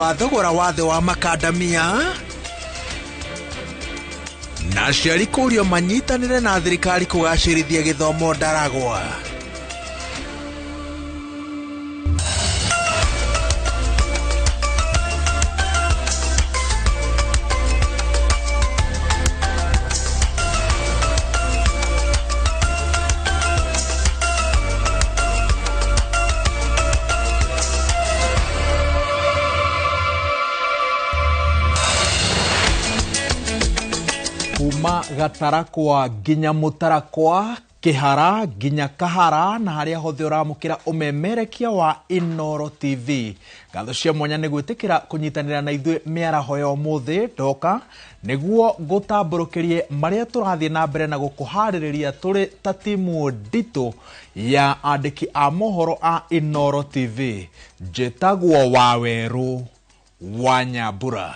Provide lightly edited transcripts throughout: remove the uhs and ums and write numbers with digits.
Thogora wathe wa makandamia na aciari kũrio manyitanĩre na thirikari kũgacĩrithia gĩthomo Ndaragwa. Kuma Gatarakwa nginya Mutarakwa, Kihara nginya Kahara na haria hothe uramukira umemerekia wa Inoro TV. Ngatho cia mwanya ni gwitikira kunyitanira na ithuĩ miaraho ya umuthi ndoka niguo gutamburukirie maria turathie na mbere na gukuhaririria turi ta timu ndito ya andiki a mohoro a Inoro TV. Njĩtagwo Waweru wa Nyambura.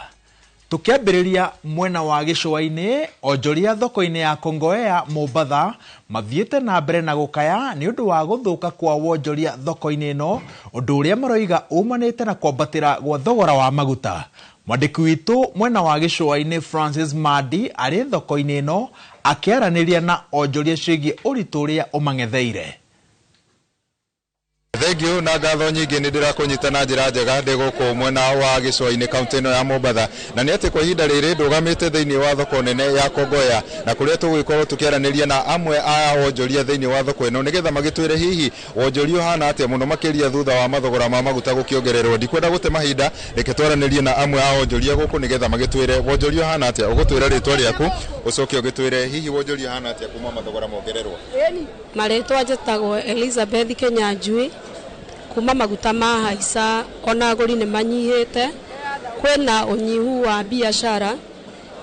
Tukiambiriria mwena wa gĩcũa-inĩ, onjoria thoko-inĩ ya Kongowea Mombatha mathiĩte na mbere na gũkaya nĩ ũndũ wa gũthũka kwa wonjoria thoko-inĩ ĩno, ũndũ ũrĩa maroiga umanĩte na kwambatĩra gwa thogora wa maguta. Mwandĩki witũ mwena wa gĩcũa-inĩ Francis Madi arĩ thoko-inĩ ĩno akĩaranĩria na onjoria ciĩgiĩ ũritũ ũrĩa ũmang'etheire. Thank you na ngatho nyingĩ nĩ ndĩrakũnyita na njĩra njega ndĩ gũkũ mwena wa gĩcũa-inĩ kaunti ĩno ya Mombatha, na nĩ atĩ kwa ihinda rĩrĩ ndũgamĩte thĩinĩ wa thoko nene ya Kongowea na kũrĩa tũgũgĩkorwo tũkĩaranĩria na amwe a wonjoria thĩinĩ wa thoko ĩno nĩgetha magĩtwĩre hihi wonjoria ũhana atĩa mũno makĩria thutha wa mathogora ma maguta gũkĩongererwo. Ndikwenda gũte mahinda, reke twaranĩrie na amwe a wonjoria gũkũ nĩgetha magĩtwĩre wonjoria ũhana atĩa. Ũgũtwĩra rĩtwa rĩaku ũcoke ũgĩtwĩre hihi wonjoria ũhana atĩa kuma mathogora mongererwo. Marĩtwa njĩtagwo Elizabeth Kenyanjui. Kuma maguta mahaica ona agũri nĩ manyihĩte, kwĩna ũnyihu wa biashara.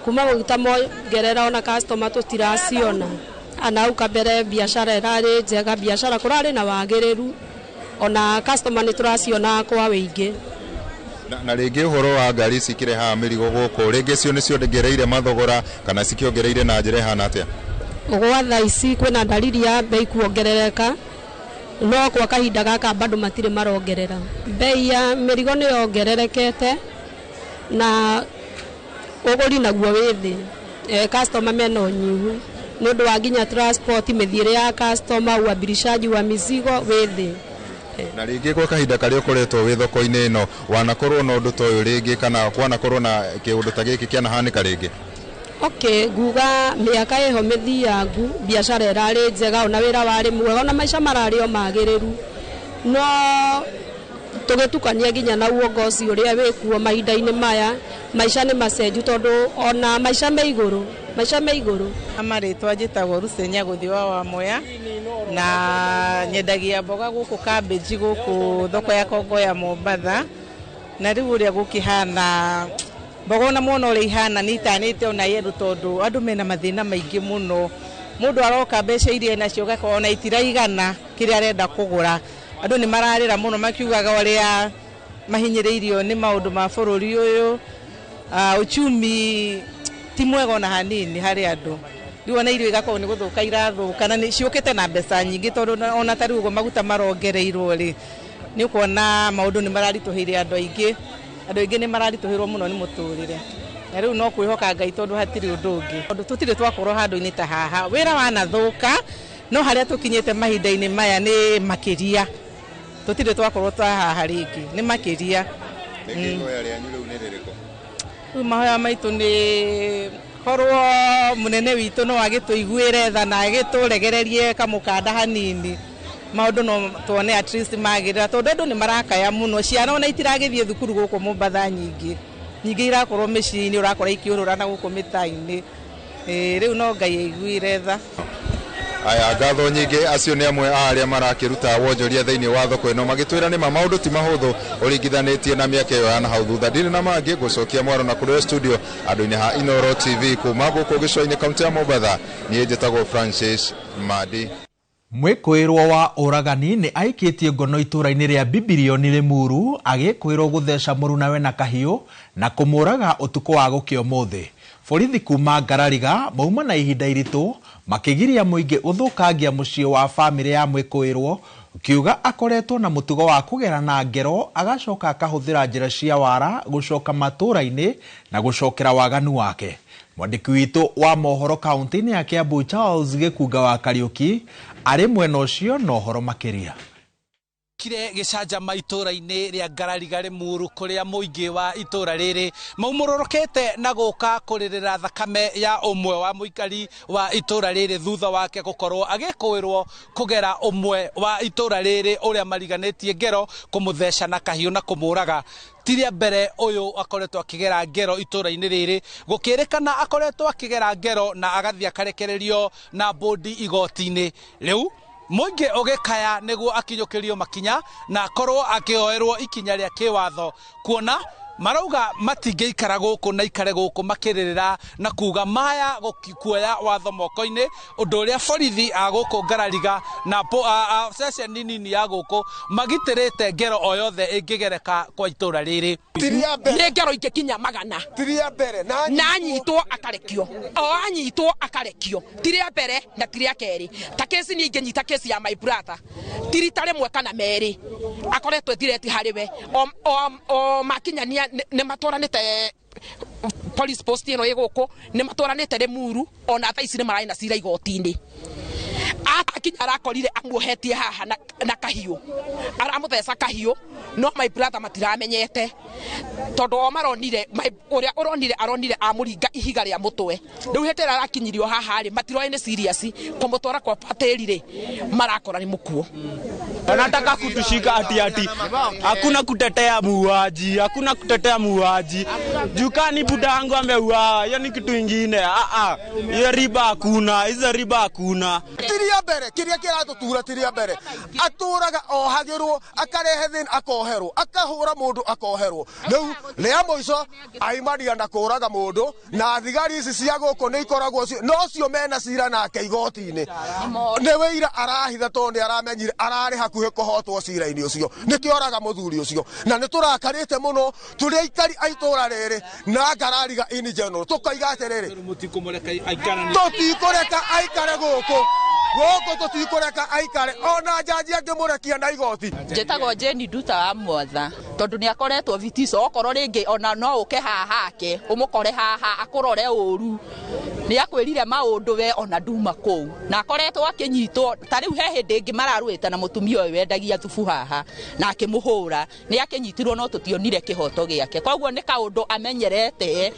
Kuma maguta mongerera ona customer tũtiraciona. Anau kabere biashara ĩrarĩ njega, biashara kũrarĩ na wagĩrĩru, ona customer nĩ tũraciona kwa wĩingĩ. Na rĩngĩ ũhoro wa ngari cikĩrehaga mĩrigo gũkũ, rĩngĩ cio nĩcio ndĩgereire mathogora kana cikĩongereire na njĩra ĩhana atĩa? Ũgwa thaa ici kwĩna dalili ya bei kuongerereka, no kwa kahinda gaka bado matire marongerera. Bei ya mĩrigo nĩ yongererekete na ũgũri naguo wĩ thĩ. Customer mena ũnyihu nĩ ũndũ wa nginya transport, mĩthiĩre ya customer, uabirishaji wa mizigo wĩ thĩ. Na rĩngĩ kwa kahinda karĩa ũkoretwo wĩ thoko-inĩ ĩno wanakorwo na ũndũ ta ũyũ rĩngĩ kana kwanakorwo na kĩũndũ ta gĩkĩ kĩanahanĩka rĩngĩ? Okay, nguga mĩaka ĩho mĩthiangu biashara ĩrarĩ njega, ona wĩra warĩ mwega, ona maica mararĩ o magĩrĩru, no tũgĩtukania nginya na uongozi ũrĩa wĩkuo mahinda-inĩ maya maica nĩ macenju tondũ ona maica me igũrũ. Marĩtwa njĩtagwo Rusenya gũthiĩ wa Moya na nyendagia mboga gũkũ cabbage gũkũ thoko ya Kongowea Mombatha, na rĩu ũrĩa gũkĩhana mboga ona muona ũrĩa ihana nĩ itanĩte ona yeru tondũ andũ mena mathĩna maingĩ mũno. Mũndũ aroka mbeca iria nacio gakora ona itiraigana kĩrĩa arenda kũgũra. Andũ nĩ mararĩra mũno makiugaga ũrĩa mahinyĩrĩirio nĩ maũndũ ma bũrũri ũyũ. Uchumi ti mwega ona hanini harĩ andũ. Rĩu ona irio igakorwo nĩ gũthũka irathũka na nĩ ciũkĩte na mbeca nyingĩ tondũ ona tarĩ ũguo maguta marongereirwo rĩ nĩ ũkuona maũndũ nĩ mararitũhĩire andũ aingĩ. Andũ aingĩ nĩ mararitũhĩrwo mũno nĩ mũtũrĩre. Na rĩu no kwĩhoka Ngai tondũ hatirĩ ũndũ ũngĩ. Tondũ tũtirĩ twakorwo handũ-inĩ ta haha. Wĩra wanathũka no harĩa tũkinyĩte mahinda-inĩ maya nĩ makĩria. Tũtirĩ twakorwo ta haha rĩngĩ, nĩ makĩria. Rĩngĩ ihoya rĩanyu rĩu nĩ rĩrĩkũ? Rĩu mahoya maitũ nĩ korwo mũnene witũ no agĩtũiguĩre tha na agĩtũregererie kamũkanda hanini. Maũndũ no tuone at least magĩrĩra tondũ andũ nĩ marakaya mũno. Ciana ona itiragĩthiĩ thukuru gũkũ Mombatha nyingĩ irakorwo mĩciĩ-inĩ, ũrakora ikĩũrũra na gũkũ mĩta-inĩ. Rĩu no Ngai aiguire tha. Aya ngatho nyingĩ acio nĩ amwe a arĩa marakĩruta wonjoria thĩinĩ wa thoko ĩno magĩtwĩra nĩ maũndũ ti mahũthũ ũringithanĩtie na mĩaka ĩyo ya nahau thutha. Ndirĩ na mangĩ gũcokia mwaro na kũrĩa studio andũ-inĩ ha Inoro TV kuma gũkũ gĩcũa-inĩ kaunti ya Mombatha. Niĩ njĩtagwo Francis Madi. Mwĩkũĩrwo wa ũragani nĩ aikĩtie ngono itũra-inĩ rĩa Bibilioni Limuru agĩkwĩrwo gũtheca mũrunawe na kahiũ na kũmũraga ũtukũ wa gũkĩa ũmũthĩ. Borithi kuma Ngarariga mauma na ihinda iritũ makĩgiria mũingĩ ũthũkangia mũciĩ wa bamĩrĩ ya mwĩkũĩrwo ukiuga akoretwo na mutugo wa kugera na ngero agacoka akahuthira njira cia wara gucoka matura-ini na gucokera waganu wake. Mwandiki witu wa mohoro kaunti-ini ya Kiambu Charles Gikuga wa Kariuki ari mwena ucio na uhoro makiria. Kire gicanjama itura-ini ria Ngarariga Limuru kuria muingi wa itura riri maumururukite na guka kuririra thakame ya umwe wa muikari wa itura riri thutha wake gukorwo agikuirwo kugera umwe wa itura riri uria mariganitie ngero kumutheca na kahiu na kumuraga. Tiria mbere uyu akoretwo akigera ngero itura-ini riri gukirikana akoretwo akigera ngero na agathia karekererio na bodi igoti-ini. Riu muingi ugikaya niguo akinyukirio makinya na korwo akioerwo ikinya ria kiwatho kuona marauga matingeikara guku na ikare guku makiririra na kuga maya kuoya watho moko-ini undu uria borithi aguku Ngarariga na session nini ya guku magitirite ngero o yothe ingigereka kwa itura riri. Ni ngero ingikinya magana tiria mbere na nyitwo akarekio o anyitwo akarekio tiria mbere na tiria keri ta kesi ni inginyita kesi ya my brother tirita rimwe kana meri akoretwo direct hariwe o makinyania ne matwaranite police post ino iguku ne matwaranite Limuru ona tha ici ne marai na cira igoti-ini akinya arakorire amuhetie haha na kahiu aramutheca kahiu no my brother matiramenyete tondu o maronire uria aronire amuringa ihiga ria mutwe riu hetera arakinyirio haha ri matiroine serious kumutwara kwa pateri ri marakora ni mukuo. Wanataka kutushika ati hakuna kutetea muuaji jukani budangu ameuawa, hiyo ni kitu ingine. Hiyo riba hakuna, hizo riba hakuna. Tiria mbere kiria kiratutura tiria mbere aturaga o hagirwo akarehe thin akoherwo akahura mundu akoherwo riu ria muico aimaria na kuraga mundu na thigari ici cia guku ni ikoragwo no cio mena cira nake igoti-ini ni wira arahitha tondu aramenyire arari hakuhe kuhotwo cira-ini ucio nikioraga muthuri ucio na ni turakarite muno turi aikari aitura riri na Ngarariga in general tukaiga atiriri tutikureka aikare guku tutikureka aikare ona jaji angimurekia na igoti. Njitagwo Jeni Nduta wa Mwatha tondu ni akoretwo vitiso okorwo ringi ona no uke haha hake umukore haha akurore uru ni akwirire maundu we ona nduma kou na akoretwo akinyitwo ta riu he hindi ingi mararuita na mutumia uyu wendagia thubu haha na akimuhura ni akinyitirwo no tutionire kihoto giake koguo ni kaundu amenyerete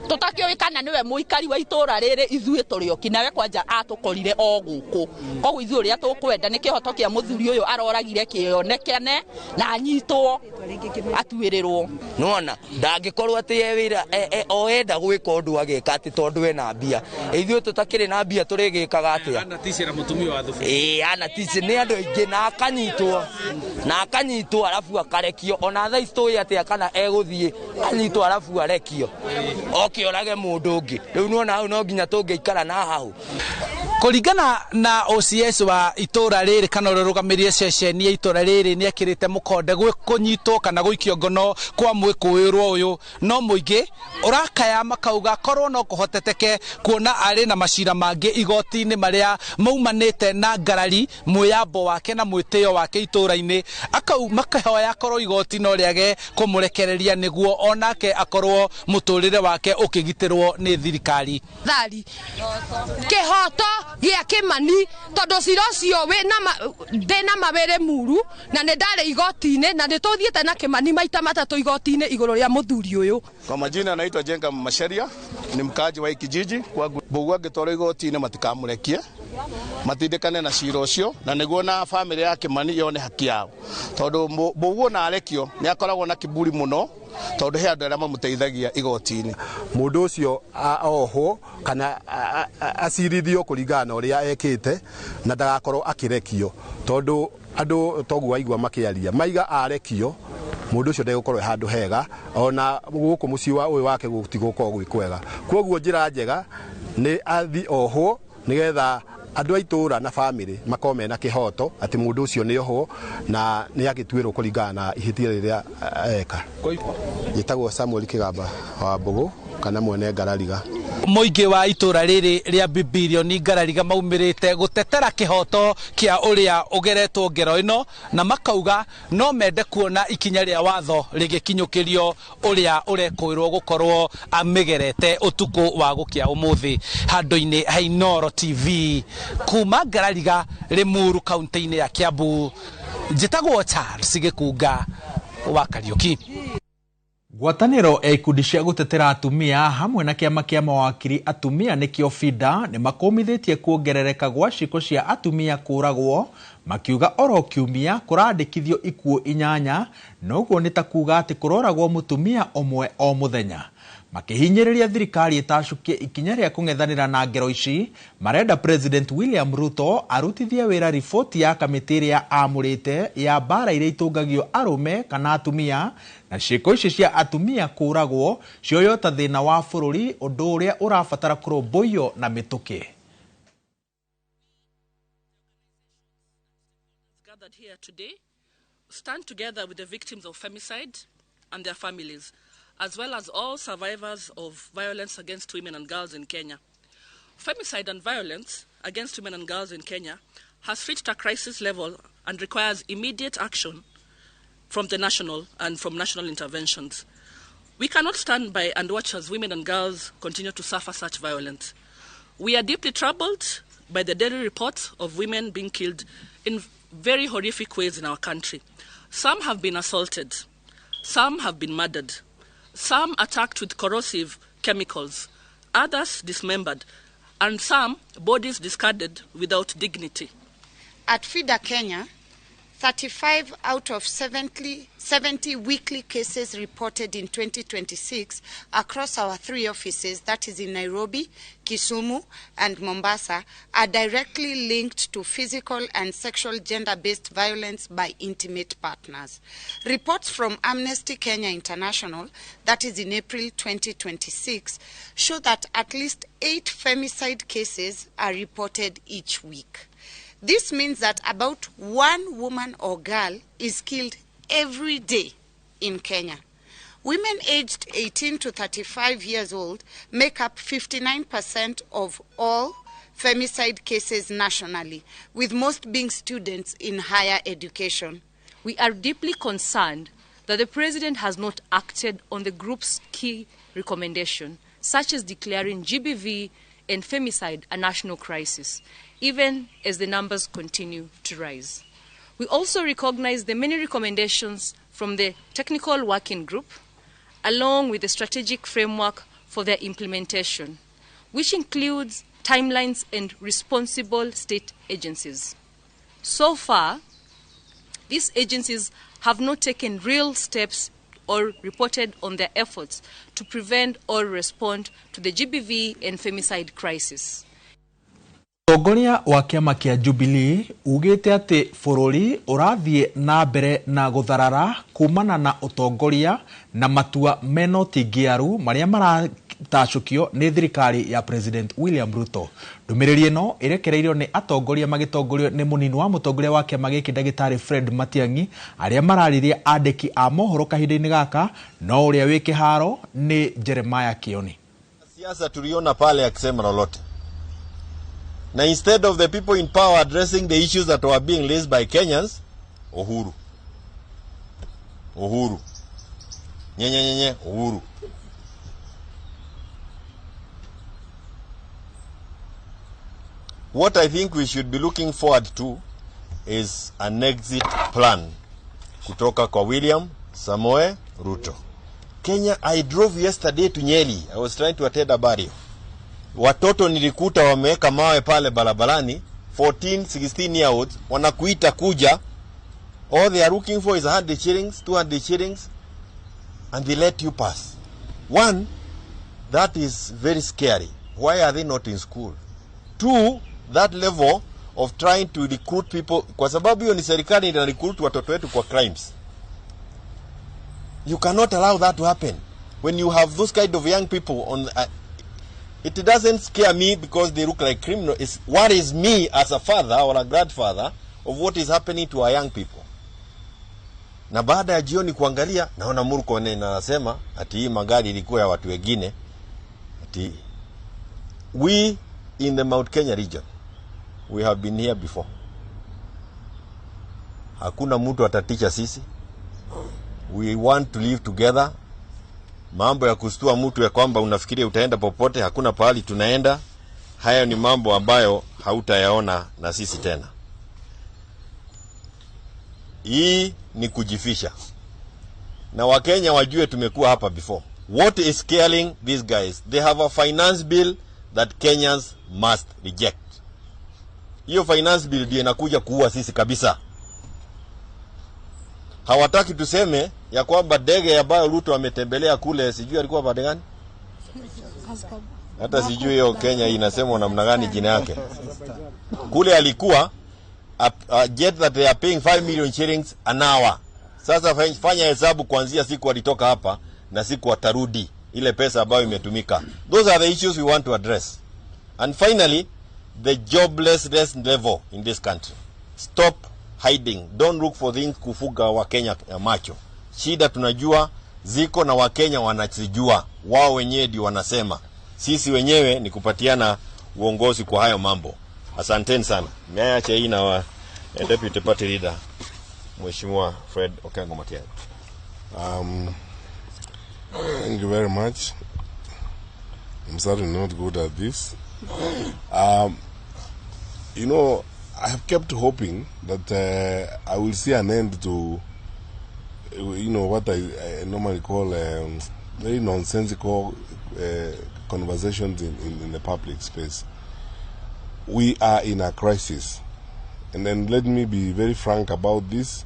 tutakioikana niwe muikari wa itura riri ithuĩ turioki nawe kwanja atukorire o guku koguo ithuĩ uria tukwenda ni kihoto kia muthuri uyu aroragire kionekane na anyitwo atuirirwo nona ndangikorwo ati wira o enda gwika undu agika ati tondu we na mbia ithuĩ tutakiri na mbia turigikaga atia anaticira mutumia wa thubu anaticira ni andu aingi na akanyitwo arafu akarekio ona tha ici atia kana eguthie anyitwo arafu arekio okiorage mundu ungi riu nona hau no nginya tungiikara na hau. Kuringana na OCS wa itura riri kana rurugamirire session ya itura riri ni akirite mukonde gwe kunyitwo kana guikio ngono kwa mwikuirwo uyu no muingi urakaya makauga korwo no kuhoteteke kuona ari na macira mangi igoti-ini maria maumanite na ngarari mwiyambo wake na mwitio wake itura-ini akau makahoya korwo igoti no riage kumurekereria niguo onake akorwo muturire wake ukigitirwo ni thirikari thari kihoto gia Kimani tondu cira ucio we na ndina mawere muru na ni ndari igoti-ini na ni tuthiete na Kimani maita matatu igoti-ini iguru ria muthuri uyu. Kwa majina anaitwa Jenga Masharia, ni mkaji wa kijiji kwa Bogu agitwara igoti-ini matikamurekie matindikane na cira ucio na niguo na family ya Kimani yone haki yao tondu Bogu na arekio ni akoragwo na kiburi muno tondu he andu aria mamuteithagia igoti-ini. Mundu ucio oho kana acirithio kuringana na uria ekite na ndagakorwo akirekio tondu andu togu waigua makiaria maiga arekio mundu ucio ndegukorwo handu hega ona guku mucii wa uyu wake gutigukorwo gwikwega koguo njira njega ni athi oho nigetha andu aitura na family makome na kihoto ati mundu ucio ni oho na ni agitwirwo kuringana na ihitia riria eka. Yitagwo Samuel Kigamba wa Mbogo kana mwene Ngarariga. muingi wa itura riri ria Bibilioni Ngarariga maumirite gutetera kihoto kia uria ugeretwo ngero ino na makauga no mende kuona ikinya ria watho rigikinyukirio uria urekwirwo gukorwo amigerete utuku wa gukia umuthi handu-ini ha Inoro TV kuma Ngarariga Limuru kaunti-ini ya Kiambu njitagwo Charles Gikunga wa Kariuki. Ngwatanĩro ya ikundi cia gutetera atumia hamwe na kiama kia mawakiri atumia nikio FIDA ni makomithĩtie kuongerereka gwa ciko cia atumia kũragwo makiuga oro kiumia kũrandĩkithio ikuũ 8 noguo nĩ ta kuga atĩ kũroragwo mũtumia omwe o mũthenya. Makihinyĩrĩria thirikari ĩtacukie ikinya rĩa kũng'ethanĩra na ngero ici marenda President William Ruto arutithie wĩra riboti ya kamĩtĩ ĩrĩa amũrĩte ya mbara iria itũngagio arũme kana atumia na ciĩko ici cia atumia kũragwo cioyo ta thĩna wa bũrũri ũndũ ũrĩa ũrabatara kũrũmbũiyo na mĩtũkĩ. Gathered here today stand together with the victims of femicide and their families, as well as all survivors of violence against women and girls in Kenya. Femicide and violence against women and girls in Kenya has reached a crisis level and requires immediate action from the national and from national interventions. We cannot stand by and watch as women and girls continue to suffer such violence. We are deeply troubled by the daily reports of women being killed in very horrific ways in our country. Some have been assaulted, some have been murdered, some attacked with corrosive chemicals, others dismembered, and some bodies discarded without dignity. At FIDA Kenya, 35 out of 70 weekly cases reported in 2026 across our 3 offices, that is in Nairobi, Kisumu, and Mombasa, are directly linked to physical and sexual gender-based violence by intimate partners. Reports from Amnesty Kenya International, that is in April 2026, show that at least 8 femicide cases are reported each week. This means that about 1 woman or girl is killed every day in Kenya. Women aged 18 to 35 years old make up 59% of all femicide cases nationally, with most being students in higher education. We are deeply concerned that the President has not acted on the group's key recommendation, such as declaring GBV and femicide a national crisis, even as the numbers continue to rise. We also recognize the many recommendations from the technical working group, along with the strategic framework for their implementation, which includes timelines and responsible state agencies. So far, these agencies have not taken real steps or reported on their efforts to prevent or respond to the GBV and femicide crisis. Mũtongoria wa kiama kia Jubilee ugĩte atĩ bũrũri ũrathiĩ na mbere na gũtharara kumana na ũtongoria na matua mena ũtingiaru marĩa maratacũkio nĩ thirikari ya President William Ruto. Ndũmĩrĩri ĩno ĩrekereirio nĩ atongoria magĩtongorio nĩ mũnini wa mũtongoria wa kiama gĩkĩ Ndagĩtarĩ Fred Matiang'i arĩa mararirie andĩki a mohoro kahinda-inĩ gaka no ũrĩa wĩ kĩharo nĩ Jeremiah Kioni. Siasa tuliona pale akisema lolote. Now, instead of the people in power addressing the issues that were being raised by Kenyans, Uhuru. Uhuru. What I think we should be looking forward to is an exit plan kutoka kwa William Samoei Ruto. Kenya, I drove yesterday to Nyeri. I was trying to attend a burial. Watoto nilikuta wameweka mawe pale barabarani, 14, 16 year olds, wanakuita kuja. All they are looking for is 100 shillings, 200 shillings, and they let you pass. One, that is very scary. Why are they not in school? Two, that level of trying to recruit people, kwa sababu hiyo ni serikali ina recruit watoto wetu kwa crimes. You cannot allow that to happen. When you have those kind of young people on... it doesn't scare me because they look like criminals. It worries me as a father or a grandfather of what is happening to our young people. Na baada ya jioni kuangalia, naona Murkomen anasema ati hii magari ilikuwa ya watu wengine. Ati We in the Mount Kenya region, we have been here before. Hakuna mtu ataticha sisi. We want to live together. Mambo ya kustua mtu ya kwamba unafikiria utaenda popote, hakuna pahali tunaenda. Haya ni mambo ambayo hautayaona na sisi tena. Hii ni kujifisha. Na Wakenya wajue tumekuwa hapa before. What is scaring these guys? They have a finance bill that Kenyans must reject. Hiyo finance bill ndio inakuja kuua sisi kabisa. Hawataki tuseme ya kwamba ndege ambayo Ruto ametembelea kule, sijui alikuwa pande gani? Hata sijui hiyo Kenya inasemwa namna gani jina yake. Kule alikuwa a jet that they are paying 5 million shillings an hour. Sasa fanya hesabu kuanzia siku walitoka hapa na siku watarudi ile pesa ambayo imetumika. Those are the issues we want to address. And finally, the joblessness level in this country. Stop hiding. Don't look for things kufuga wa Kenya macho. Shida tunajua ziko na Wakenya wanazijua. Wao wenyewe ndio wanasema. Sisi wenyewe ni kupatiana uongozi kwa hayo mambo. Asanteni sana. Niacha hii na Deputy Party Leader Mheshimiwa Fred Okengo Matiang'i. Thank you very much. I'm certainly not good at this. You know, I have kept hoping that I will see an end to, you know, what I normally call very nonsensical conversations in the public space. We are in a crisis. And then let me be very frank about this.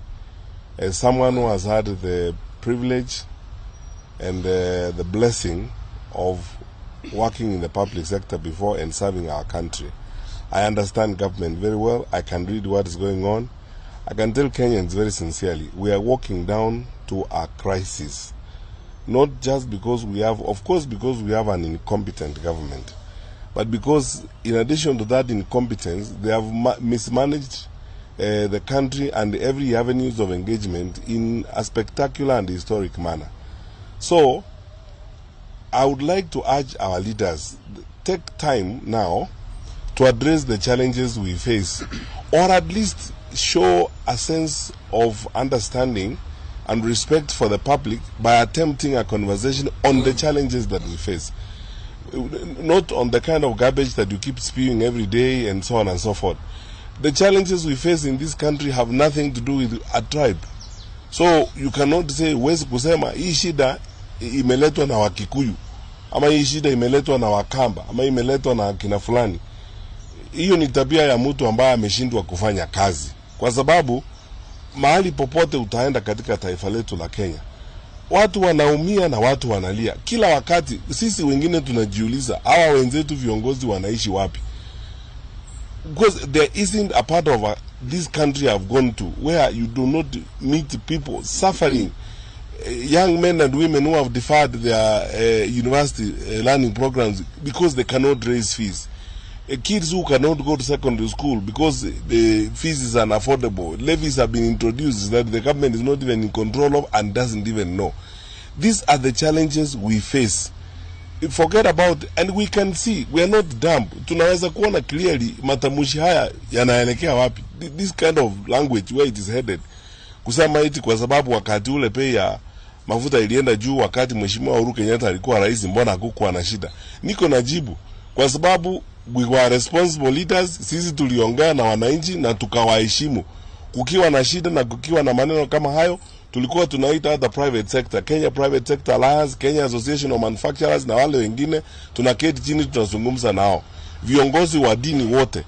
As someone who has had the privilege and the blessing of working in the public sector before and serving our country, I understand government very well. I can read what is going on. I can tell Kenyans very sincerely, we are walking down to a crisis. Not just because we have, of course, because we have an incompetent government, but because in addition to that incompetence, they have mismanaged the country and every avenues of engagement in a spectacular and historic manner. So, I would like to urge our leaders, take time now to address the challenges we face, or at least show a sense of understanding and respect for the public by attempting a conversation on the challenges that we face. Not on the kind of garbage that you keep spewing every day and so on and so forth. The challenges we face in this country have nothing to do with a tribe. So you cannot say, wezi kusema, hii shida imeletwa na Wakikuyu, ama hii shida imeletwa na Wakamba, ama imeletwa na kina fulani. Hiyo ni tabia ya mtu ambaye ameshindwa kufanya kazi. Kwa sababu mahali popote utaenda katika taifa letu la Kenya, watu wanaumia na watu wanalia. Kila wakati sisi wengine tunajiuliza, hawa wenzetu viongozi wanaishi wapi? Because there isn't a part of this country I've gone to where you do not meet people suffering, young men and women who have deferred their university learning programs because they cannot raise fees. Kids who cannot go to secondary school because the fees is unaffordable. Levies have been introduced that the government is not even in control of and doesn't even know. These are the challenges we face. Forget about, and we can see, we are not dumb. Tunaweza kuona clearly matamushi haya yanaelekea wapi. This kind of language where it is headed. Kusema eti kwa sababu wakati ule pay ya mafuta ilienda juu wakati Mheshimiwa Uhuru Kenyatta alikuwa rais, mbona hakukuwa na shida? Niko najibu kwa sababu we were responsible leaders. Sisi tuliongea na wananchi na tukawaheshimu. Kukiwa na shida na kukiwa na maneno kama hayo, tulikuwa tunaita the private sector, Kenya Private Sector Alliance, Kenya Association of Manufacturers na wale wengine, tunaketi chini tunazungumza nao. Viongozi wa dini wote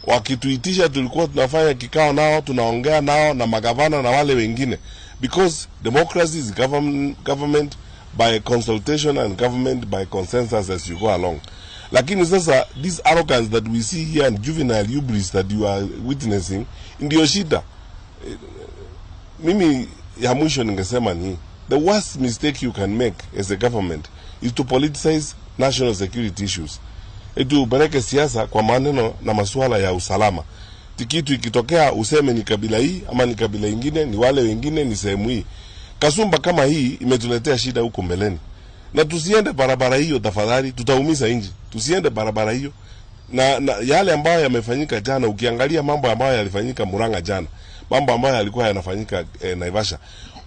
wakituitisha tulikuwa tunafanya kikao nao, tunaongea nao na magavana na wale wengine, because democracy is government by consultation and government by consensus as you go along. Lakini sasa this arrogance that we see here and juvenile hubris that you are witnessing ndio shida. Mimi ya mwisho ningesema ni the worst mistake you can make as a government is to politicize national security issues. Upeleke siasa kwa maneno na masuala ya usalama. Kitu ikitokea useme ni kabila hii ama ni kabila ingine, ni wale wengine, ni sehemu hii. Kasumba kama hii imetuletea shida huko mbeleni. Na tusiende barabara hiyo tafadhali, tutaumiza nchi. Tusiende barabara hiyo. Na yale ambayo yamefanyika jana, ukiangalia mambo ambayo yalifanyika Murang'a jana, mambo ambayo yalikuwa yanafanyika Naivasha,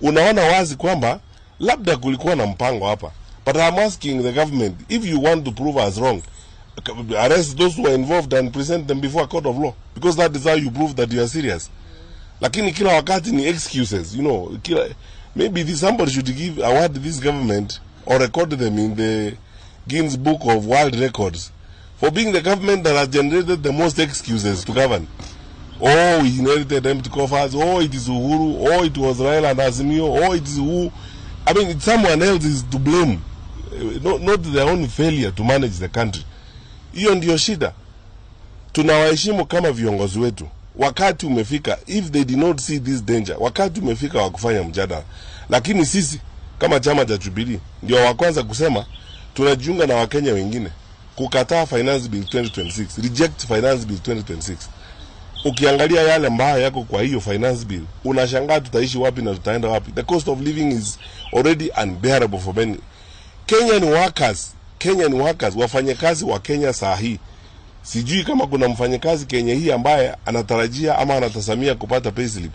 unaona wazi kwamba labda kulikuwa na mpango hapa. But I'm asking the government, if you want to prove us wrong, arrest those who are involved and present them before a court of law, because that is how you prove that you are serious. Lakini kila wakati ni excuses, you know. Maybe somebody should award this government or record them in the Guinness Book of World Records for being the government that has generated the most excuses to govern. Oh, we inherited empty coffers. Oh, it is Uhuru. Oh, it was Raila and Azimio. Oh, it is who. I mean, someone else is to blame, not their own failure to manage the country. Hiyo ndio shida. Tunawaheshimu kama viongozi wetu. Wakati umefika, if they did not see this danger, wakati umefika wa kufanya mjadala. Lakini sisi kama chama cha Jubilee ndio wa kwanza kusema tunajiunga na Wakenya wengine kukataa finance bill 2026, reject finance bill 2026. Ukiangalia yale ambayo yako kwa hiyo finance bill, unashangaa tutaishi wapi na tutaenda wapi. The cost of living is already unbearable for many. Kenyan workers, wafanyakazi wa Kenya saa hii. Sijui kama kuna mfanyakazi Kenya hii ambaye anatarajia ama anatasamia kupata payslip.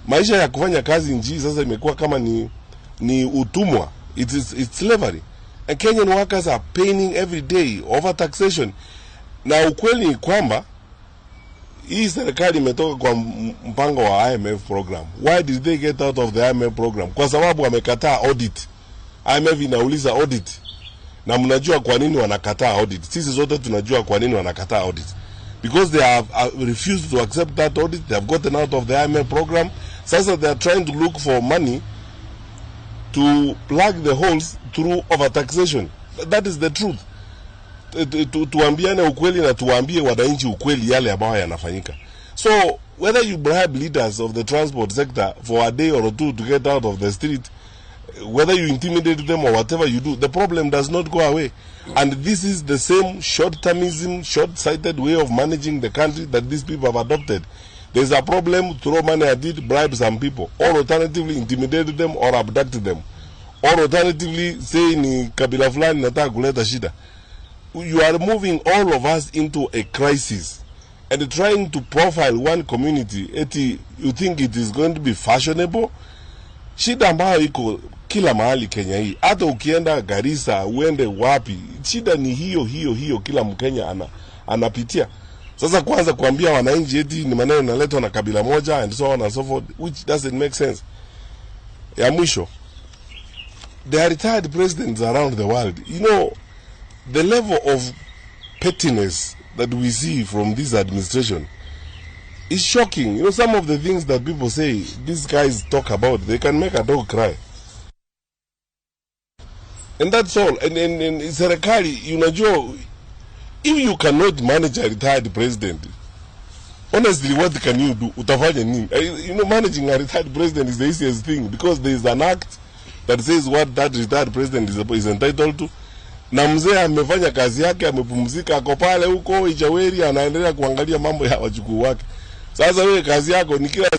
Maisha ya kufanya kazi nchi sasa imekuwa kama ni utumwa. It's slavery. And Kenyan workers are paying every day over taxation. Na ukweli ni kwamba hii serikali imetoka kwa mpango wa IMF program. Why did they get out of the IMF program? Kwa sababu wamekataa audit. IMF inauliza audit. Na mnajua kwa nini wanakataa audit. Sisi zote tunajua kwa nini wanakataa audit. Because they have refused to accept that audit. They have gotten out of the IMF program. Sasa they are trying to look for money to plug the holes through overtaxation. That is the truth. Tuambiane ukweli na tuambie wananchi ukweli yale ambayo yanafanyika. So whether you bribe leaders of the transport sector for a day or two to get out of the street, whether you intimidate them or whatever you do, the problem does not go away. And this is the same short-termism, short-sighted way of managing the country that these people have adopted. There's a problem, throw money at it, bribe some people, or alternatively intimidate them or abduct them, or alternatively say ni kabila fulani nataka kuleta shida. You are moving all of us into a crisis and trying to profile one community. Eti you think it is going to be fashionable? Shida ambayo iko kila mahali Kenya hii. Hata ukienda Garissa, uende wapi, shida ni hiyo kila Mkenya anapitia. Sasa kwanza kuambia wananchi eti ni maneno yanaletwa na kabila moja and so on and so forth, which doesn't make sense. Ya mwisho, there are retired presidents around the world. You know, the level of pettiness that we see from this administration is shocking. You know, some of the things that people say, these guys talk about, they can make a dog cry. And that's all. And serikali, unajua, if you cannot manage a retired president, honestly, what can you do? Utafanya nini? You know, managing a retired president is the easiest thing because there is an act that says what that retired president is entitled to. Na mzee amefanya kazi yake, amepumzika, ako pale huko Ichaweri, anaendelea kuangalia mambo ya wajukuu wake. Sasa wewe kazi yako ni kila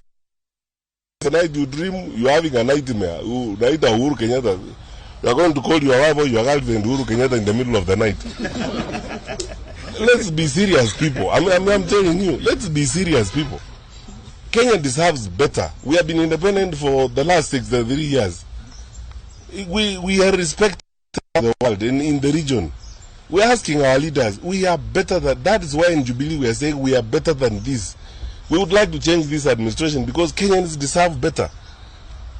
night you dream you having a nightmare. Unaita Uhuru Kenyatta. You are going to call your wife or your girlfriend Uhuru Kenyatta in the middle of the night. Let's be serious, people. I'm telling you, let's be serious, people. Kenya deserves better. We have been independent for the last 63 years. We are respected in the world, in the region. We are asking our leaders, we are better than that. Is why in Jubilee we are saying we are better than this. We would like to change this administration because Kenyans deserve better.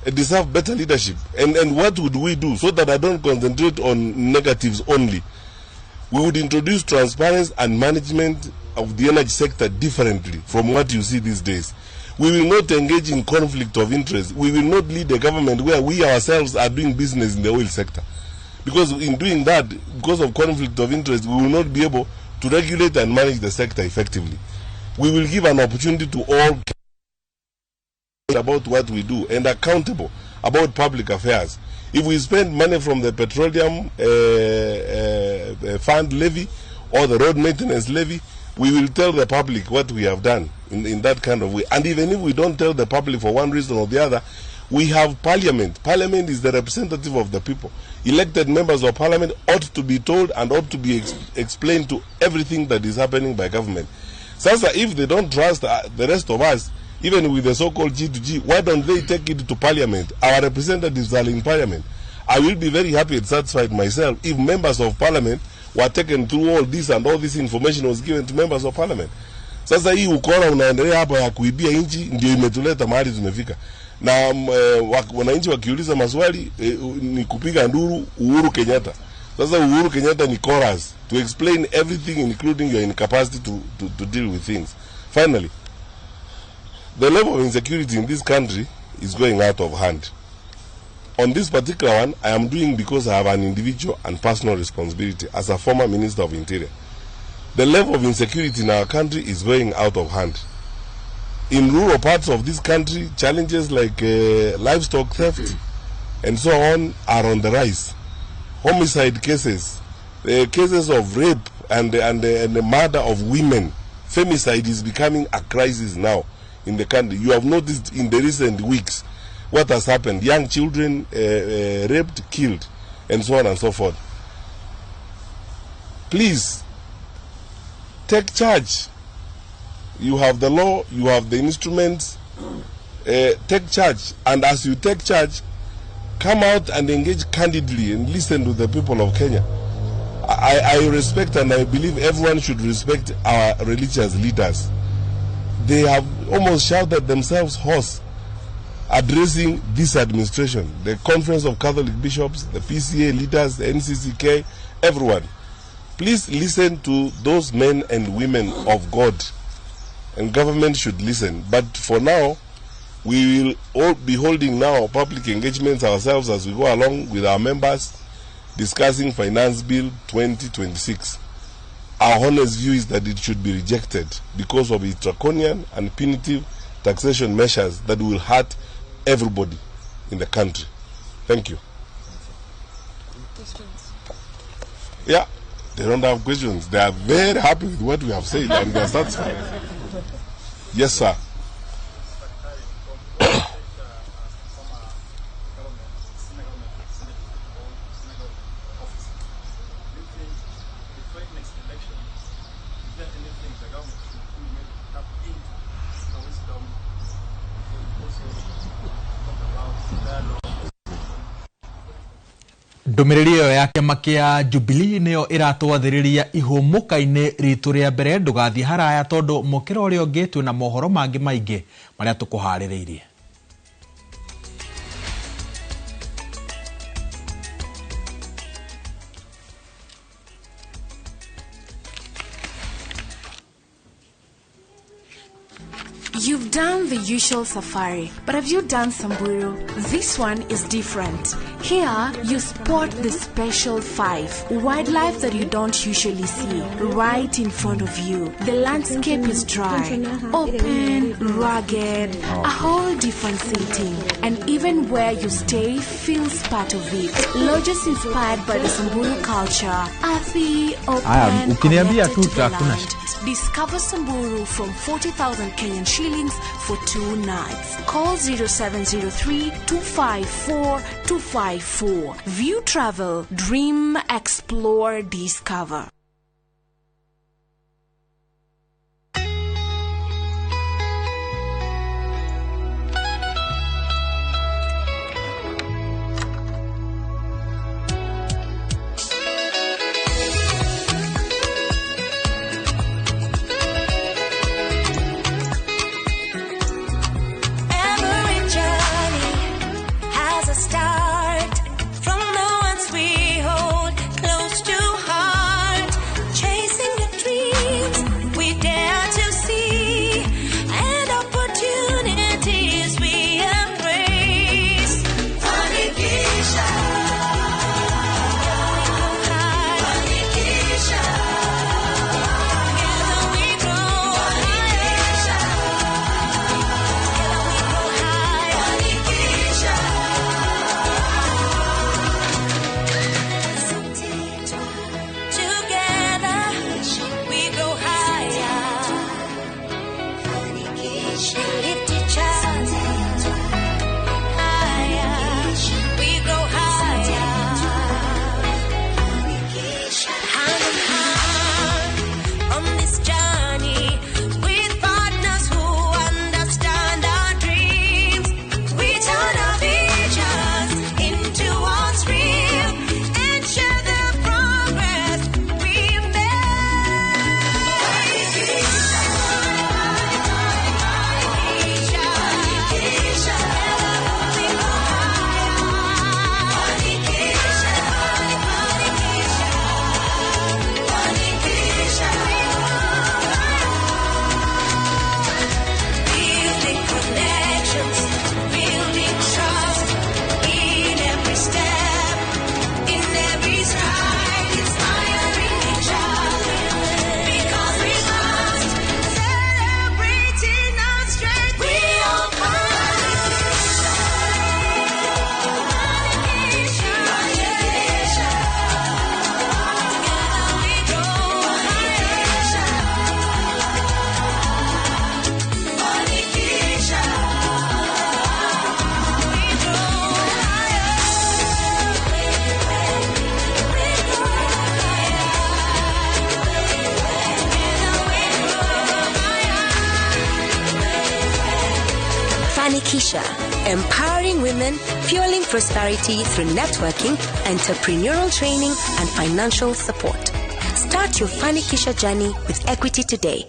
Deserve better leadership. And what would we do so that I don't concentrate on negatives only? We would introduce transparency and management of the energy sector differently from what you see these days. We will not engage in conflict of interest. We will not lead a government where we ourselves are doing business in the oil sector. Because in doing that, because of conflict of interest, we will not be able to regulate and manage the sector effectively. We will give an opportunity to all about what we do and accountable about public affairs. If we spend money from the petroleum fund levy or the road maintenance levy, we will tell the public what we have done in that kind of way. And even if we don't tell the public for one reason or the other, we have parliament. Parliament is the representative of the people. elected members of parliament ought to be told and ought to be explained to everything that is happening by government. Sasa, if they don't trust the rest of us, even with the so-called G2G, why don't they take it to parliament? Our representatives are in parliament. I will be very happy and satisfied myself if members of parliament were taken through all this and all this information was given to members of parliament. Sasa hii ukora unaendelea hapa ya kuibia nchi ndio imetuleta mahali tumefika. Na wananchi wakiuliza maswali ni kupiga nduru Uhuru Kenyatta. Sasa Uhuru Kenyatta ni chorus to explain everything, including your incapacity to deal with things. Finally, the level of insecurity in this country is going out of hand. On this particular one, I am doing because I have an individual and personal responsibility as a former Minister of Interior. The level of insecurity in our country is going out of hand. In rural parts of this country, challenges like livestock theft and so on are on the rise. Homicide cases, cases of rape and the murder of women, femicide is becoming a crisis now in the country. You have noticed in the recent weeks what has happened. Young children raped, killed, and so on and so forth. Please, take charge. You have the law, you have the instruments. Take charge. And as you take charge, come out and engage candidly and listen to the people of Kenya. I respect and I believe everyone should respect our religious leaders. They have almost shouted themselves hoarse addressing this administration, the Conference of Catholic Bishops, the PCA leaders, the NCCK, everyone. Please listen to those men and women of God, and government should listen. But for now, we will all be holding now public engagements ourselves as we go along with our members, discussing Finance Bill 2026. Our honest view is that it should be rejected because of its draconian and punitive taxation measures that will hurt everybody in the country. Thank you. Yeah, they don't have questions. They are very happy with what we have said and they are satisfied. Yes, sir. Ndumiriri yo ya kiama kia Jubilee niyo iratwathiriria ihumuka-ini ritu ria mbere ndugathie haraya tondu mukira uria ungi twina mohoro mangi maingi maria tukuhaririirie. You've done the usual safari, but have you done Samburu? This one is different. Here, you spot the special 5, wildlife that you don't usually see, right in front of you. The landscape is dry, open, rugged, a whole different setting, and even where you stay feels part of it. Lodges inspired by the Samburu culture, earthy, open, connected to the land. Discover Samburu from 40,000 Kenyan shillings for 2 nights. Call 0703 254 254. View Travel. Dream, explore, discover. Start from the ones we hold close to heart. Fanikisha, empowering women, fueling prosperity through networking, entrepreneurial training, and financial support. Start your Fanikisha journey with Equity today.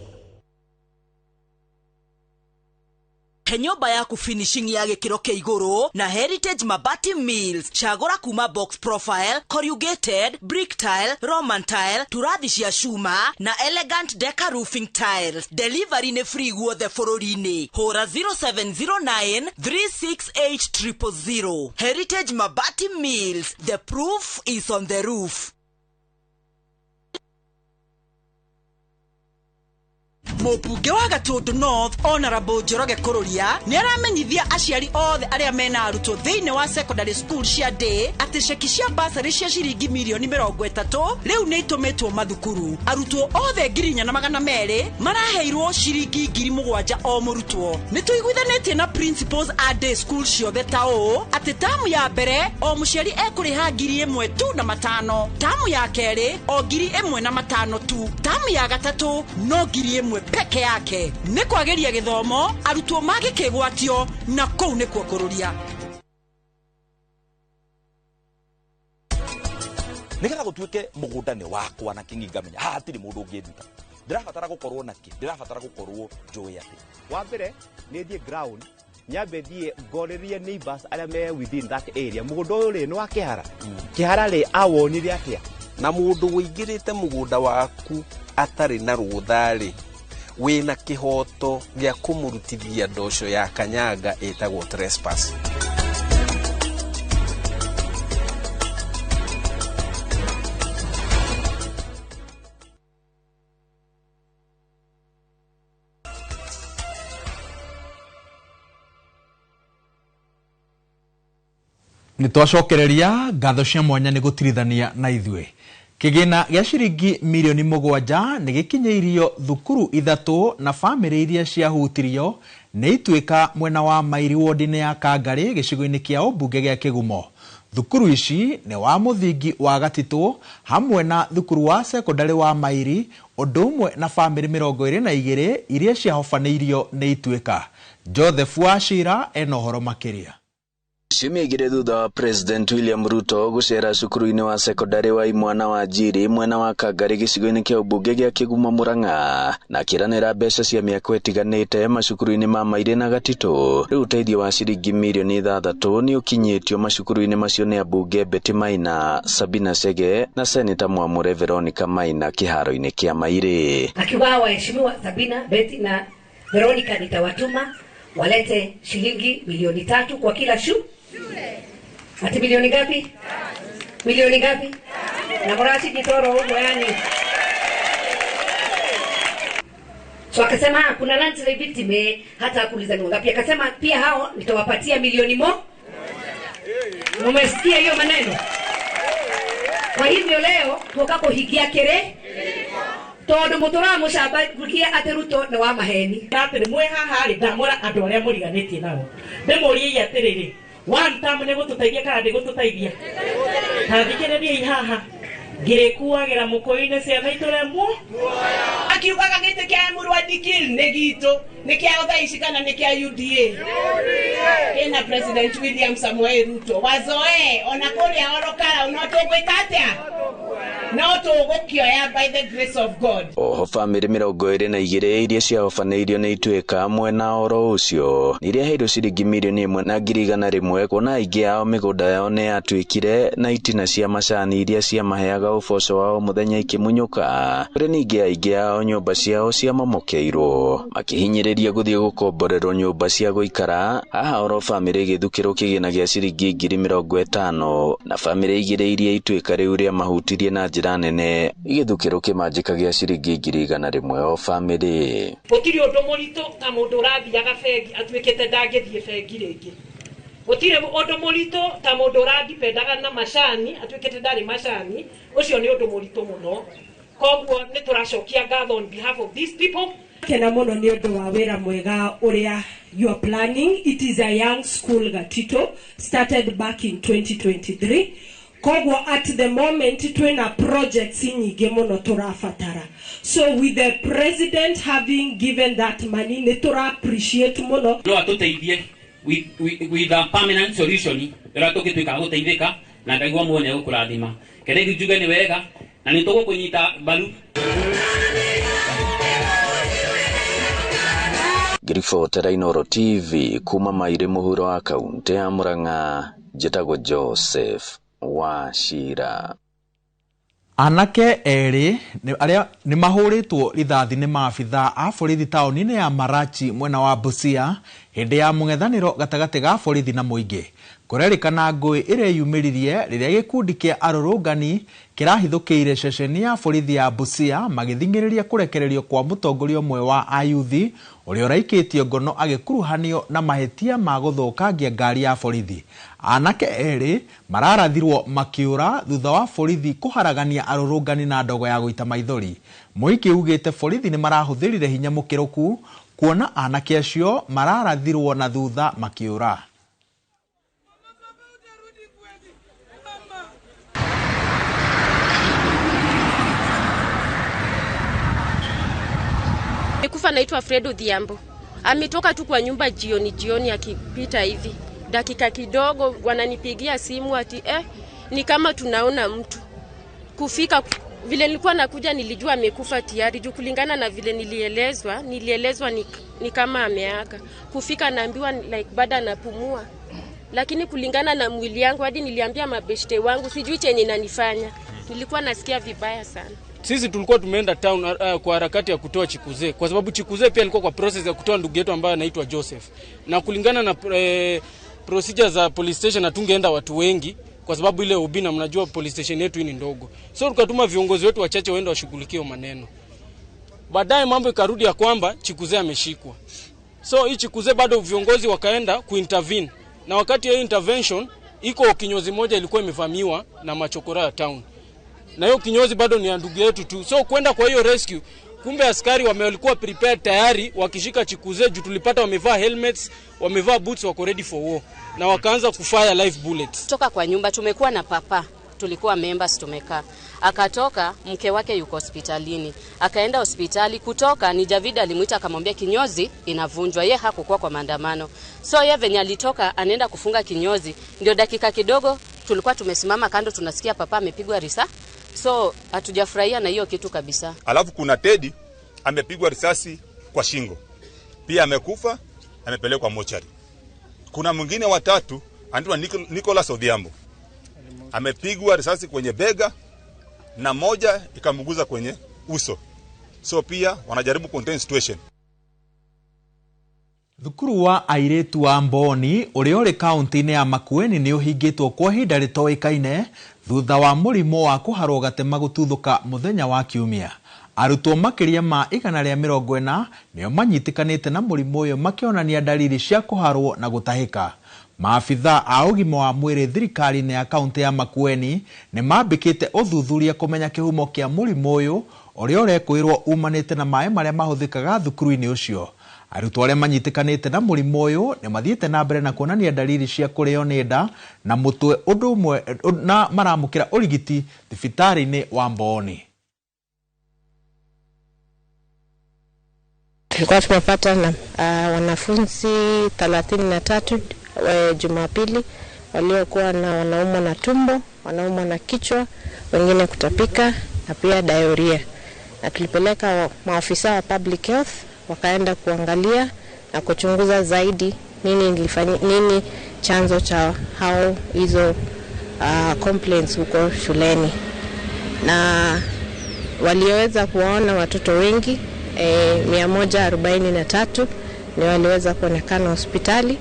Nyumba yaku finishing ya gikiro kia iguru na Heritage Mabati Mills. Chagura kuma box profile, corrugated, brick tile, Roman tile, turathi cia shuma na elegant deca roofing tiles. Delivery ne free guothe bururi-ini. Hora 0709 368 000. Heritage Mabati Mills. The proof is on the roof. Mũmbunge wa Gatundu North Honorable Njoroge Kururia nĩ aramenyithia aciari othe arĩa mena arutwo thĩinĩ wa secondary school cia day atĩ ceki cia bursary cia ciringi mirioni 30 rĩu nĩ itũmĩtwo mathukuru. Arutwo othe 4,200 maraheirwo ciringi 7,000 o mũrutwo. Nĩ tũiguithanĩtie na principals a day school ciothe ta ũũ atĩ tamu ya mbere o mũciari ekũrĩha 1,000 tu na 500, tamu ya kerĩ o 1,000 na 500 tu, tamu ya gatatũ no 1,000 peke yake. Nĩ kwagĩria gĩthomo arutwo magĩkĩgwatio na kũu nĩ kuokururia. Nĩgetha gũtuĩke mũgũnda nĩ wakwa na kingi ngamenya haha hatirĩ mũndũ ũngĩnduta. Ndĩrabatara gũkorwo na kĩ? Ndĩrabatara gũkorwo njũĩ atĩ. Wa mbere nĩ thiĩ ground nyambe thiĩ ngorerie neighbors arĩa me within that area. Mũgũnda ũyũ rĩ nĩ wa kĩhara. Kĩhara rĩ awonire atĩa? Na mũndũ wĩingĩrĩte mũgũnda waku atarĩ na rũtha rĩ wĩna kĩhoto gĩa kũmũrutithia ndosho ya kanyanga ĩtagwo trespass. Nĩ twacokereria ngatho cia mwanya nĩ gũtirithania na ithuĩ. Kĩgĩna gĩa ciringi mirioni 7 nĩ gĩkinyĩirio thukuru 3 na famĩlĩ iria ciahutirio nĩ ituĩka mwena wa Mairi ward-inĩ ya Kangarĩ gĩcigo-inĩ kĩa ũmbunge gĩa Kĩgumo. Thukuru ici nĩ wa mũthingi wa Gatitũ hamwe na thukuru wa secondary wa Mairi, ũndũ ũmwe na famĩlĩ 22 iria ciahofanĩirio nĩ ituĩka. Joseph Wachira ena ũhoro makĩria. Ciumia igĩrĩ thutha wa President William Ruto gũcera cukuru-inĩ wa secondary wa Imwana wa Njiri mwena wa Kangarĩ gĩcigo-inĩ kĩa ũmbunge gĩa Kĩgumo Mũrang'a na kĩranĩra mbeca cia mĩaka ĩtiganĩte macukuru-inĩ ma Mairi na Gatitũ. Rĩu ũteithio wa ciringi mirioni 6 nĩ ũkinyĩtio macukuru-inĩ macio nĩ ambunge Betty Maina, Sabina Chege na Senator Mwamure Veronica Maina kĩharo-inĩ kĩa Mairi. Akiwa waheshimiwa Sabina, Betty na Veronica nitawatuma walete shilingi milioni 3 kwa kila shule. Ati milioni ngapi? Milioni ngapi? Na mrachi kitoro huko yani. So akasema kuna land victim hata kuuliza ni ngapi. Akasema pia hao nitawapatia milioni 1. Mmesikia hiyo maneno? Kwa hivyo leo tukako higia kere tondu mutura mucamba kukia ateruto ni wa maheni. Atiri mwe haha ri ndamura andu aria muriganitie nao. Ndimuriye atiriri. One time ne gũtũteithia kana ndĩgũtũteithia. Thikĩrĩria haha. Ngĩrĩkuagĩra mũkũyũ-inĩ ciana itũremwo. Akiugaga gĩtĩ kĩa mũrwadikil nĩ gitũ, nĩ kĩa ũthaici kana nĩ kĩa UDA. Ĩna President William Samuel Ruto. Wazoe ona kũrĩa orokara unotũgwĩka atĩa? No tũgũkioya by the grace of God. Oho famĩlĩ 22 iria ciahofanĩirio nĩ ituĩka mwena oro ũcio iria heirwo ciringi mirioni 1,100 kuona aingĩ ao mĩgũnda yao nĩ yatuĩkire na itina cia macani iria ciamaheaga ũboco wao mũthenya ikĩmunyũka. Kũrĩ ningĩ aingĩ ao nyũmba ciao ciamamokeirwo makĩhinyĩrĩria gũthiĩ gũkomborerwo nyũmba cia gũikara. Haha oro famĩlĩ ĩgĩthukĩrwo kĩgĩna gĩa ciringi 50,000 na famĩlĩ igĩrĩ iria ituĩka rĩu rĩa mahutirie na njĩra nene igĩthukĩrwo kĩmanjĩka gĩa ciringi 100,000 o famĩlĩ. Gũtirĩ ũndũ mũritũ ta mũndũ ũrathiaga bengi atuĩkĩte ndangĩthiĩ bengi rĩngĩ. Gũtirĩ ũndũ mũritũ ta mũndũ ũrandipendaga na macani atuĩkĩte ndarĩ macani. Ũcio nĩ ũndũ mũritũ mũno. Koguo nĩ tũracokia ngatho on behalf of these people. Kena mũno nĩ ũndũ wa wĩra mwega ũrĩa you are planning. It is a young school Gatito started back in 2023. Koguo at the moment twina projects nyingi muno turafatara. So with the president having given that money, ne tura appreciate muno. No atuteithie with a permanent solution ira tukituika guteithika na ngaigwa muone ukurathima kene njuge ni wega na nitugo kunyita balu Grifotera Inoro TV kuma maire muhuro wa kaunti ya Murang'a njĩtagwo Joseph Wachira. Anake eri aria ni mahuritwo rithathi ni maabitha a borithi taoni-ini ya Marachi mwena wa Busia hindi ya mung'ethaniro gatagati ga borithi na muingi. Kurerikana ngui iria yumiririe riria gikundi kia arurungani kirahithukiire ceceni ya borithi ya Busia magithingiriria kurekererio kwa mutongoria umwe wa ayuthi uria uraikitio ngono agikuruhanio na mahetia ma guthukangia ngari ya borithi. Anake eri mararathirwo makiura thutha wa borithi kuharagania arurungani na ndogo ya guita maithori. Muiki ugite borithi ni marahuthirire hinya mukiruku kuona anake acio mararathirwo na thutha makiura. Kufa naitwa Fredo Dhiambo. Ametoka tu kwa nyumba jioni akipita hivi. Dakika kidogo wananipigia simu ati ni kama tunaona mtu. Kufika vile nilikuwa nakuja nilijua amekufa tayari juu kulingana na vile nilielezwa ni kama ameaga. Kufika naambiwa like bado anapumua. Lakini kulingana na mwili yangu hadi niliambia mabeshte wangu sijui chenye inanifanya. Nilikuwa nasikia vibaya sana. Sisi tulikuwa tumeenda town kwa harakati ya kutoa Chikuze kwa sababu Chikuze pia alikuwa kwa process ya kutoa ndugu yetu ambaye anaitwa Joseph. Na kulingana na procedure za police station hatungeenda watu wengi kwa sababu ile ubina mnajua police station yetu ni ndogo. So tukatuma viongozi wetu wachache waende washughulikie maneno. Baadaye mambo ikarudi ya kwamba Chikuze ameshikwa. So hii Chikuze bado viongozi wakaenda kuintervene. Na wakati ya intervention iko kinyozi moja ilikuwa imevamiwa na machokora ya town. Na hiyo kinyozi bado ni ndugu yetu tu. So kwenda kwa hiyo rescue, kumbe askari walikuwa prepared tayari wakishika Chikuze juu tulipata wamevaa helmets, wamevaa boots wako ready for war. Na wakaanza kufire live bullets. Toka kwa nyumba tumekuwa na papa. Tulikuwa members tumekaa. Akatoka mke wake yuko hospitalini. Akaenda hospitali kutoka ni Javida alimuita akamwambia kinyozi inavunjwa. Yeye hakukuwa kwa maandamano. So yeye venye alitoka anaenda kufunga kinyozi. Ndio dakika kidogo tulikuwa tumesimama kando tunasikia papa amepigwa risasi. So hatujafurahia na hiyo kitu kabisa. Alafu kuna Teddy amepigwa risasi kwa shingo. Pia amekufa, amepelekwa mochari. Kuna mwingine watatu anaitwa Nicholas Odhiambo. Amepigwa risasi kwenye bega na moja ikamguza kwenye uso. So pia wanajaribu contain situation. Thukuru wa airetu wa Mboni uria uri kaunti-ini ya Makueni ni uhingitwo kwa ihinda ritoikaine thutha wa murimo wa kuharwo gatema gututhuka muthenya wa Kiumia. Arutwo makiria ma 140 nio manyitikanite na murimo uyu makionania dalili cia kuharwo na gutahika. Maafitha a ugima wa mwiri thirikari-ini ya kaunti ya Makueni ni mambikite uthuthuria kumenya kihumo kia murimo uyu uria urekwirwo umanite na maĩ maria mahuthikaga thukuru-ini ucio. Arutwo aria manyitikanite na murimo uyu ni mathiete na mbere na kuonania dalili cia kurio ni nda na mutwe undu umwe na maramukira urigiti thibitari-ini wa Mboni. Tulikuwa tumepata na wanafunzi 33 Jumapili waliokuwa na wanaumwa na tumbo, wanaumwa na kichwa, wengine kutapika na pia diarrhea. Na tulipeleka maafisa wa public health wakaenda kuangalia na kuchunguza zaidi nini chanzo cha hao hizo complaints huko shuleni. Na waliweza kuona watoto wengi 143 ni waliweza kuonekana hospitali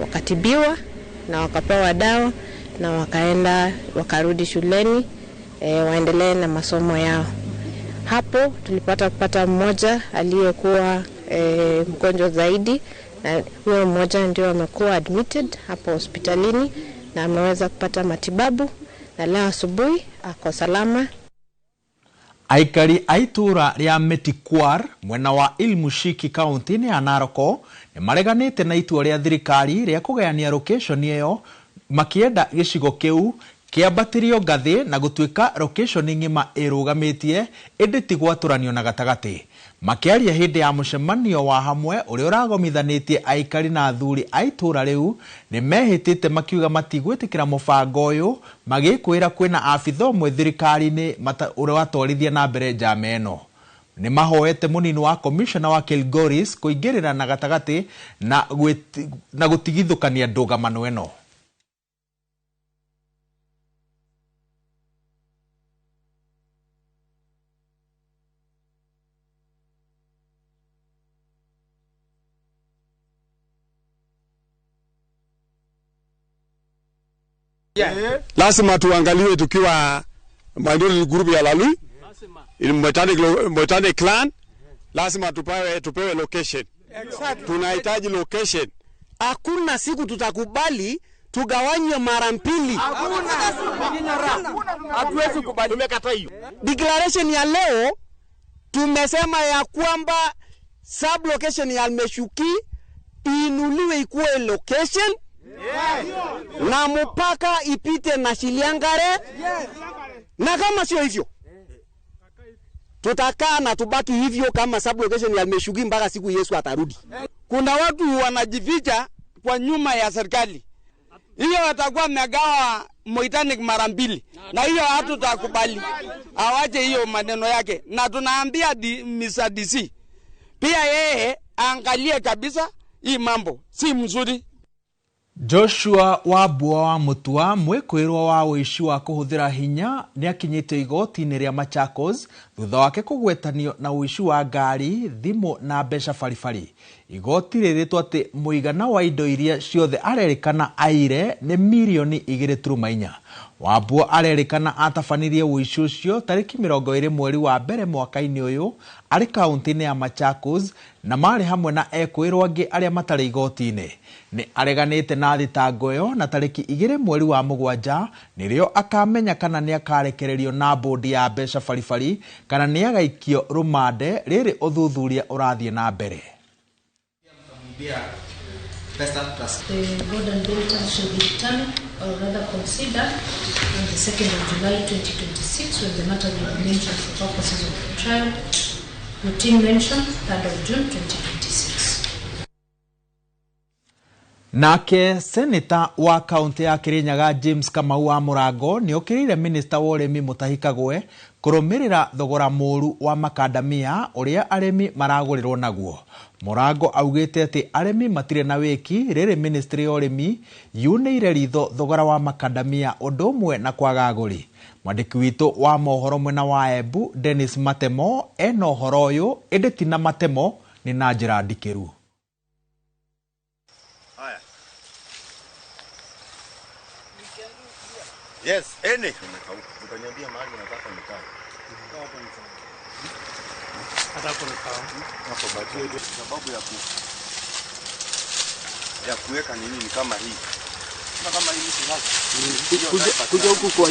wakatibiwa na wakapewa dawa na wakarudi shuleni waendelee na masomo yao. Hapo tulipata mmoja aliyekuwa mgonjwa zaidi na huyo mmoja ndio amekuwa admitted hapo hospitalini na ameweza kupata matibabu na leo asubuhi ako salama. Aikari aitura ria Metikwar mwena wa Ilmushiki kaunti-ini ya Naroko ni mareganite na itua ria thirikari ria kugayania location iyo makienda gicigo kiu kiambatirio ngathi na gutuika location ngima irugamitie indi tigwaturanio na gatagati. Makiaria hindi ya mucemanio wa hamwe uria uragomithanĩtie aikari na athuri a itura riu ni mehitite makiuga matigwitikira mubango uyu magikwira kwina afitha umwe thirikari-ini uria watwarithia na mbere njama ĩno. Ni mahoete munini wa commissioner wa Kilgoris kuingirira na gatagati na gutigithukania ndũgamano ĩno. Lazima tuangaliwe tukiwa minority group ya Lalu ili Mwetane clan, lazima tupewe location. Exactly. Tunahitaji location. Hakuna siku tutakubali tugawanywe mara mbili. Hatuwezi kubali. Tumekataa hiyo. Declaration ya leo tumesema ya kwamba sub location ya Almeshuki inuliwe ikuwe location. Na mpaka ipite na Shiliangare. Na kama sio hivyo tutakaa na tubaki hivyo kama sub location ya Almeshuki mpaka siku Yesu atarudi. Kuna watu wanajificha kwa nyuma ya serikali. Hiyo watakuwa megawa Mwitani mara mbili. Na hiyo hatutakubali. Awache hiyo maneno yake. Na tunaambia Mr. DC pia yeye angalie kabisa hii mambo si mzuri. Joshua Wabua wa Mutua mwikwirwo wa uici wa kuhuthira hinya ni akinyite igoti-ini ria Machakos thutha wake kugwetanio na uici wa ngari, thimu na mbeca baribari. Igoti riritwo ati muigana wa indo iria ciothe arerikana aire ni milioni 2.4. Wabua arerikana atabanirie uici ucio tariki 20 mweri wa mbere mwaka-ini uyu ari kaunti-ini ya Machakos na mari hamwe na ekwirwo angi aria matari igoti-ini. Ni areganite na thitango iyo na tariki 2 mweri wa mugwanja nirio akamenya kana ni akarekererio na bodi ya mbeca baribari kana ni agaikio rumande riri uthuthuria urathie na mbere. The board and data should be determined or rather considered on the 2nd of July 2026 when the matter will be mentioned for purposes of the trial. Routine mention 3rd of June 2026. Nake Senator wa kaunti ya Kirinyaga James Kamau wa Murango ni okirire Minister wa urimi Mutahi Kagwe kurumirira thogora muru wa makadamia uria aremi maragurirwo naguo. Murango augite ati aremi matire na wiki riri ministry ya urimi yuneire ritho thogora wa makadamia undu umwe na kwaga aguri. Mwandiki witu wa mohoro mwena wa Embu Dennis Matemo ena uhoro uyu indi na Matemo ni na njira ndikiru. Yes, ene. Utaniambia mahali unataka nikae. Hapo ni sawa. Hata hapo ni sawa. Hapo bado sababu ya kuweka nini ni kama hii. Kama hii ni hapa. Kuja huku kwa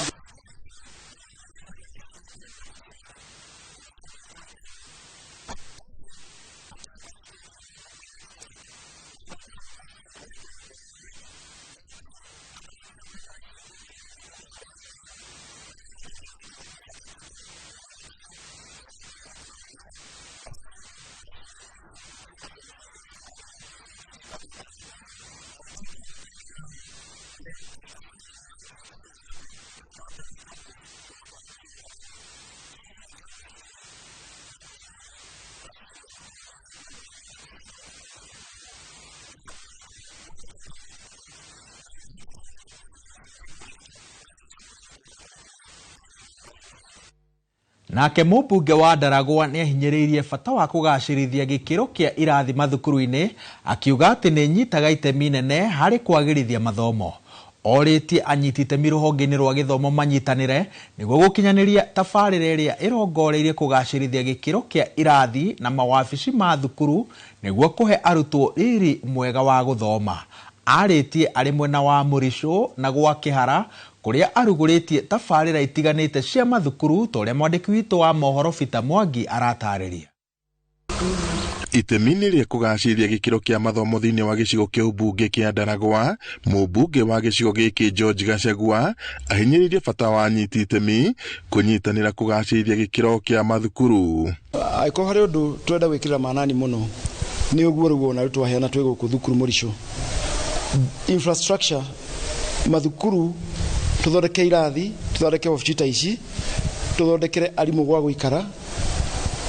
Nake mũmbunge wa Ndaragwa ni ahinyĩrĩirie bata wa kũgacĩrithia gĩkĩro kĩa irathi mathukuru-inĩ akiuga atĩ nĩ nyitaga itemi nene harĩ kwagĩrithia mathomo. Orĩtie anyiti itemi rũhonge-inĩ rwa gĩthomo manyitanĩre nĩguo gũkinyanĩria tabarĩra ĩrĩa ĩrongoreirie kũgacĩrithia gĩkĩro kĩa irathi na mawabici ma thukuru nĩguo kũhe arutwo riri mwega wa gũthoma. Arĩtie arĩ mwena wa Mũricho na gwa Kĩhara kuria arugũrĩtie tabarĩra itiganĩte cia mathukuru toria mwandĩki witũ wa mohoro Peter Mwangi aratarĩria. Itemi rĩa kũgacĩrithia gĩkĩro kĩa mathomo thĩinĩ wa gĩcigo kĩa ũmbunge kĩa Ndaragwa, mũmbunge wa gĩcigo gĩkĩ George Gachagua ahinyĩrĩirie bata wa anyiti itemi kũnyitanĩra kũgacĩrithia gĩkĩro kĩa mathukuru. Aiko harĩ ũndũ twenda gwĩkĩra maanani mũno nĩ ũguo rũguo na twaheana twĩ gũkũ thukuru mũrico. Infrastructure mathukuru tuthondeke irathi, tuthondeke ofici ta ici, tuthondekere arimũ gwa gũikara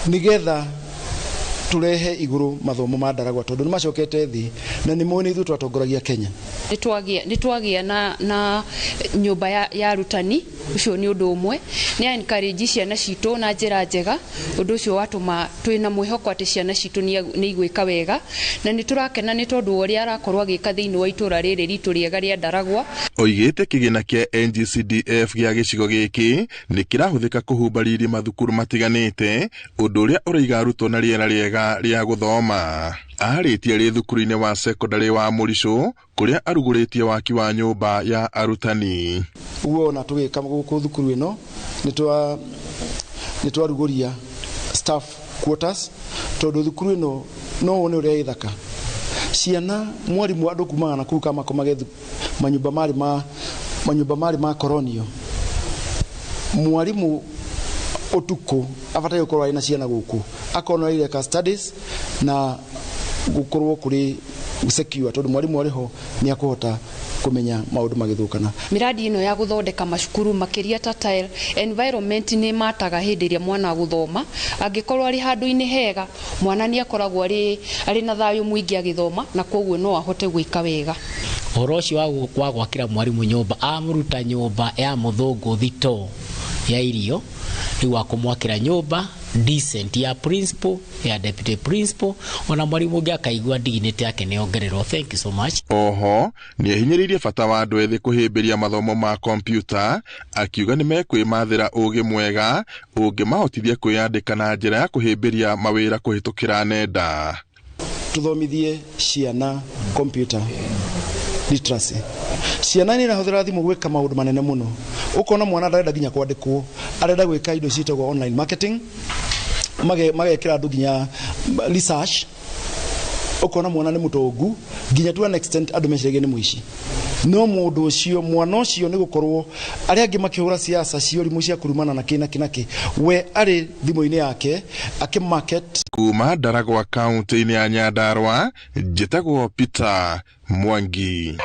nigetha turehe iguru mathomo ma Ndaragwa tondu nimacokete thi na ni muone ithu twatongoragia Kenya. Nitwagia na nyumba ya arutani ucio ni undu umwe ni encourage ciana citu na njira njega undu ucio watuma twina mwihoko ati ciana citu ni igwika wega na niturakena ni tondu uria arakorwo agika thiini wa itura riri ritu riega ria Ndaragwa. Oigite kigina kia NGCDF gia gicigo giki ni kirahuthika kuhumbariri mathukuru matiganite undu uria uraiga arutwo na riera riega ria guthoma. Aritie ri thukuru-ini wa secondary wa Mũrico kuria aruguritie waki wa nyumba ya arutani. Uo na tugika guku thukuru ino ni twaruguria staff quarters tondu thukuru ino no one uria ithaka. Ciana mwarimu andu kumaga na kuka makomagethu manyumba mari ma koronio. Mwarimu otuko afata yukorwa ina ciana guku akona ile ka studies na gukorwo kuri secure tondu mwarimu ariho ni akuhota kumenya maundu magithukana. Miradi ino ya guthondeka mashukuru makiria ta tile environment ni mataga hindi ria mwana guthoma angikorwo ari handu-ini hega mwana ni akoragwo ari na thayu mwingi agithoma na koguo no ahote gwika wega. Horo ucio wa gwakira mwarimu nyumba amuruta nyumba ya muthungu thito ya irio riu akumwakira nyumba decent ya principal ya deputy principal ona mwarimu ngi akaigua dignity yake ni ongererwo. Thank you so much. Oho ni ahinyĩrĩirie bata wa andũ ethĩ kũhĩmbĩria mathomo ma kompyuta akiuga nĩ mekwĩmathĩra ũgĩ mwega ũngĩmahotithia kwĩyandĩka na njĩra ya kũhĩmbĩria mawĩra kũhĩtũkĩra nenda. Tuthomithie ciana computer literacy. Ciana ni irahũthĩra thimũ gwĩka maũndũ manene mũno. Ukona mwana ndarenda nginya kwandĩkwo, arenda gwĩka indo ciĩtagwo online marketing, magekĩra andũ nginya research. Ukona mwana nĩ mũtongu nginya to an extent andũ mecirĩgie nĩ mũici. No mũndũ ũcio mwana ũcio nĩ gũkorwo arĩa angĩ makĩhũra siasa ciorimu cia kurumana na kinaki we arĩ thimũ-inĩ yake akimarket. Kuma Ndaragwa kaunti-inĩ ya Nyandarua njĩtagwo Peter Mwangi.